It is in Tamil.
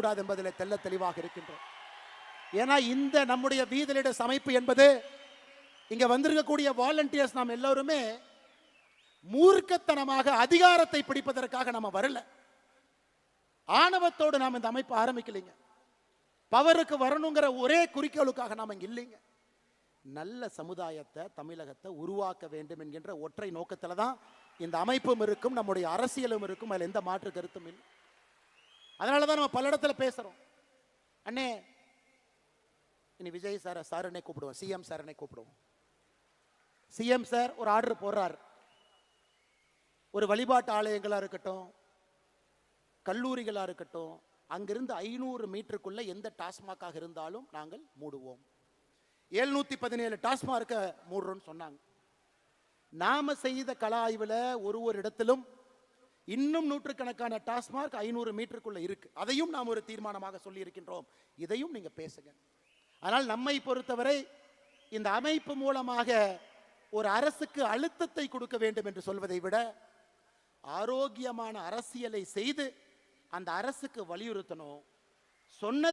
இருக்கக்கூடாது என்பதில் தெல்ல தெளிவாக இருக்கின்றோம். ஏன்னா இந்த நம்முடைய வீதலிட அமைப்பு என்பது இங்க வந்திருக்கக்கூடிய வாலண்டியர்ஸ் நாம் எல்லோருமே மூர்க்கத்தனமாக அதிகாரத்தை பிடிப்பதற்காக நம்ம வரல. ஆணவத்தோடு நாம் இந்த அமைப்பு ஆரம்பிக்கலைங்க. பவருக்கு வரணுங்கிற ஒரே குறிக்கோளுக்காக நாம் இங்க இல்லைங்க. நல்ல சமுதாயத்தை தமிழகத்தை உருவாக்க வேண்டும் என்கின்ற ஒற்றை நோக்கத்தில் தான் இந்த அமைப்பும் இருக்கும், நம்முடைய அரசியலும் இருக்கும். அதில் எந்த மாற்று கருத்தும் இல்லை. அதனால தான் நம்ம பல இடத்துல பேசுறோம். அண்ணே இனி விஜய் சார் சாருன்னே கூப்பிடுவோம், சிஎம் சாருன்னே கூப்பிடுவோம். சிஎம் சார் ஒரு ஆர்டர் போடுறார். ஒரு வழிபாட்டு ஆலயங்களாக இருக்கட்டும், கல்லூரிகளாக இருக்கட்டும், அங்கிருந்து 500 மீட்டருக்குள்ள எந்த டாஸ்மாகாக இருந்தாலும் நாங்கள் மூடுவோம். 717 டாஸ்மார்க்க மூடுறோம்னு சொன்னாங்க. நாம செய்த கள ஆய்வில் ஒரு இடத்திலும் இன்னும் நூற்றுக்கணக்கான டாஸ்மார்க் 500 மீட்டருக்குள்ள இருக்கு. அதையும் நாம் ஒரு தீர்மானமாக சொல்லி இருக்கின்றோம். இதையும் நீங்க பேசுங்க. ஆனால் நம்மை பொறுத்தவரை இந்த அமைப்பு மூலமாக ஒரு அரசுக்கு அழுத்தத்தை கொடுக்க வேண்டும் என்று சொல்வதை விட ஆரோக்கியமான அரசியலை செய்து அந்த அரசுக்கு வலியுறுத்தணும். சொன்ன